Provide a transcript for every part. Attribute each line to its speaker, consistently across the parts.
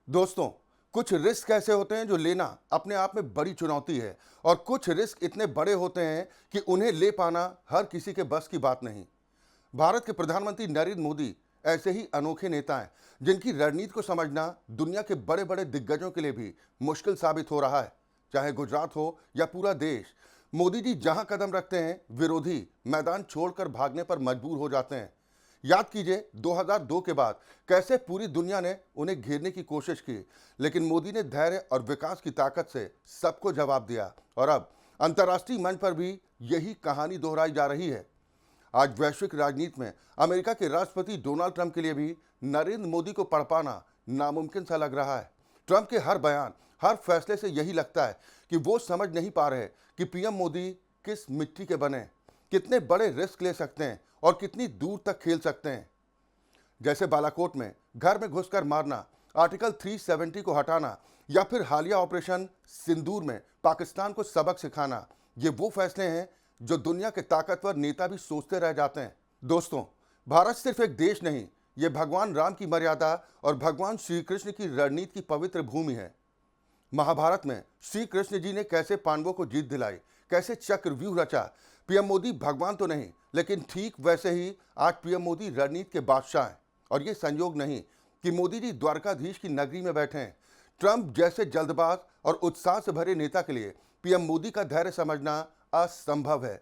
Speaker 1: दोस्तों, कुछ रिस्क ऐसे होते हैं जो लेना अपने आप में बड़ी चुनौती है और कुछ रिस्क इतने बड़े होते हैं कि उन्हें ले पाना हर किसी के बस की बात नहीं। भारत के प्रधानमंत्री नरेंद्र मोदी ऐसे ही अनोखे नेता हैं जिनकी रणनीति को समझना दुनिया के बड़े बड़े दिग्गजों के लिए भी मुश्किल साबित हो रहा है। चाहे गुजरात हो या पूरा देश, मोदी जी जहां कदम रखते हैं विरोधी मैदान छोड़कर भागने पर मजबूर हो जाते हैं। याद कीजिए 2002 के बाद कैसे पूरी दुनिया ने उन्हें घेरने की कोशिश की, लेकिन मोदी ने धैर्य और विकास की ताकत से सबको जवाब दिया और अब अंतर्राष्ट्रीय मंच पर भी यही कहानी दोहराई जा रही है। आज वैश्विक राजनीति में अमेरिका के राष्ट्रपति डोनाल्ड ट्रंप के लिए भी नरेंद्र मोदी को पढ़ पाना नामुमकिन सा लग रहा है। ट्रंप के हर बयान, हर फैसले से यही लगता है कि वो समझ नहीं पा रहे कि पीएम मोदी किस मिट्टी के बने, कितने बड़े रिस्क ले सकते हैं और कितनी दूर तक खेल सकते हैं। जैसे बालाकोट में घर में घुसकर मारना, आर्टिकल 370 को हटाना या फिर हालिया ऑपरेशन सिंदूर में पाकिस्तान को सबक सिखाना, ये वो फैसले हैं जो दुनिया के ताकतवर नेता भी सोचते रह जाते हैं। दोस्तों, भारत सिर्फ एक देश नहीं, ये भगवान राम की मर्यादा और भगवान श्री कृष्ण की रणनीति की पवित्र भूमि है। महाभारत में श्री कृष्ण जी ने कैसे पांडवों को जीत दिलाई, कैसे चक्रव्यूह रचा। पीएम मोदी भगवान तो नहीं, लेकिन ठीक वैसे ही आज पीएम मोदी रणनीति के बादशाह हैं। और ये संयोग नहीं कि मोदी जी द्वारकाधीश की नगरी में बैठे हैं। ट्रंप जैसे जल्दबाज और उत्साह से भरे नेता के लिए पीएम मोदी का धैर्य समझना असंभव है।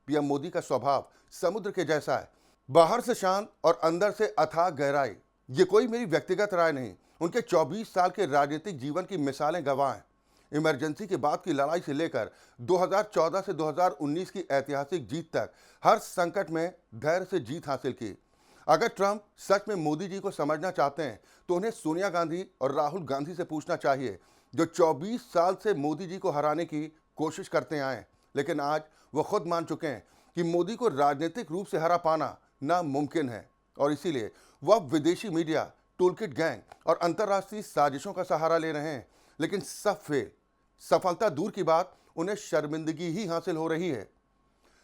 Speaker 1: पीएम मोदी का स्वभाव समुद्र के जैसा है, बाहर से शांत और अंदर से अथाह गहराई। ये कोई मेरी व्यक्तिगत राय नहीं, उनके 24 साल के राजनीतिक जीवन की मिसालें गवाह हैं। इमरजेंसी के बाद की लड़ाई से लेकर 2014 से 2019 की ऐतिहासिक जीत तक हर संकट में धैर्य से जीत हासिल की। अगर ट्रंप सच में मोदी जी को समझना चाहते हैं तो उन्हें सोनिया गांधी और राहुल गांधी से पूछना चाहिए, जो 24 साल से मोदी जी को हराने की कोशिश करते आए, लेकिन आज वो खुद मान चुके हैं कि मोदी को राजनीतिक रूप से हरा पाना नामुमकिन है। और इसीलिए वो अब विदेशी मीडिया, टूलकिट गैंग और अंतर्राष्ट्रीय साजिशों का सहारा ले रहे हैं। लेकिन सब फेल, सफलता दूर की बात, उन्हें शर्मिंदगी ही हासिल हो रही है।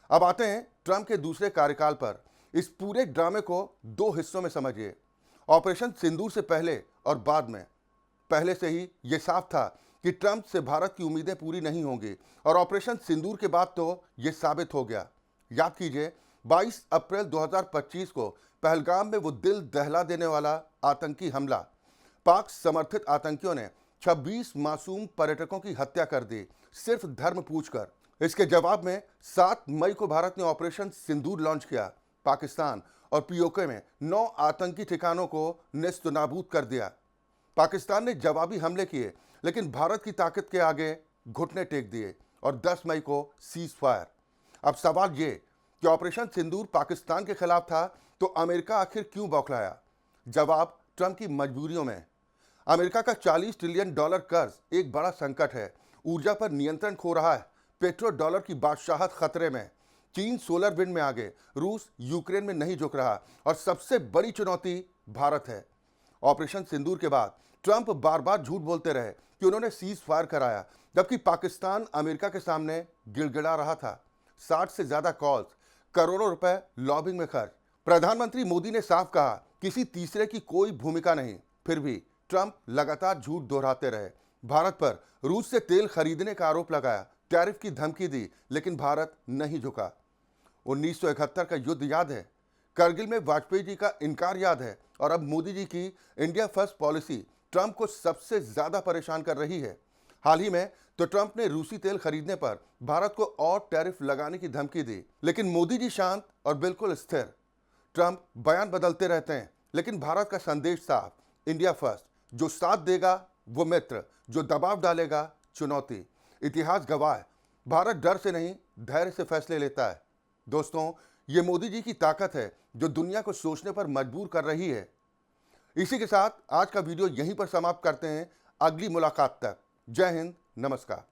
Speaker 1: अब आते हैं ट्रंप के दूसरे कार्यकाल पर। इस पूरे ड्रामे को दो हिस्सों में समझिए। ऑपरेशन सिंदूर से पहले और बाद में पहले से ही यह साफ था कि ट्रंप से भारत की उम्मीदें पूरी नहीं होंगी, और ऑपरेशन सिंदूर के बाद तो यह साबित हो गया। याद कीजिए 22 अप्रैल 2025 को पहलगाम में वो दिल दहला देने वाला आतंकी हमला। पाक समर्थित आतंकियों ने 26 मासूम पर्यटकों की हत्या कर दी, सिर्फ धर्म पूछकर। इसके जवाब में 7 मई को भारत ने ऑपरेशन सिंदूर लॉन्च किया। पाकिस्तान और पीओके में 9 आतंकी ठिकानों को नेस्तनाबूद कर दिया। पाकिस्तान ने जवाबी हमले किए, लेकिन भारत की ताकत के आगे घुटने टेक दिए और 10 मई को सीज फायर। अब सवाल ये कि ऑपरेशन सिंदूर पाकिस्तान के खिलाफ था तो अमेरिका आखिर क्यों बौखलाया? जवाब ट्रंप की मजबूरियों में। अमेरिका का $40 ट्रिलियन कर्ज एक बड़ा संकट है। ऊर्जा पर नियंत्रण खो रहा है। पेट्रो डॉलर की बादशाहत खतरे में। चीन सोलर विंड में आगे, रूस यूक्रेन में नहीं झुक रहा, और सबसे बड़ी चुनौती भारत है। ऑपरेशन सिंदूर के बाद ट्रंप बार बार झूठ बोलते रहे कि उन्होंने सीज फायर कराया, जबकि पाकिस्तान अमेरिका के सामने गिड़गिड़ा रहा था। 60 से ज्यादा कॉल्स, करोड़ों रुपए लॉबिंग में खर्च। प्रधानमंत्री मोदी ने साफ कहा किसी तीसरे की कोई भूमिका नहीं, फिर भी ट्रंप लगातार झूठ दोहराते रहे। भारत पर रूस से तेल खरीदने का आरोप लगाया, टैरिफ की धमकी दी, लेकिन भारत नहीं झुका। 1971 का युद्ध याद है, करगिल में वाजपेयी जी का इनकार याद है, और अब मोदी जी की इंडिया फर्स्ट पॉलिसी ट्रंप को सबसे ज्यादा परेशान कर रही है। हाल ही में तो ट्रंप ने रूसी तेल खरीदने पर भारत को और टैरिफ लगाने की धमकी दी, लेकिन मोदी जी शांत और बिल्कुल स्थिर। ट्रंप बयान बदलते रहते हैं, लेकिन भारत का संदेश साफ, इंडिया फर्स्ट। जो साथ देगा वो मित्र, जो दबाव डालेगा चुनौती। इतिहास गवाह है, भारत डर से नहीं धैर्य से फैसले लेता है। दोस्तों, ये मोदी जी की ताकत है जो दुनिया को सोचने पर मजबूर कर रही है। इसी के साथ आज का वीडियो यहीं पर समाप्त करते हैं। अगली मुलाकात तक जय हिंद, नमस्कार।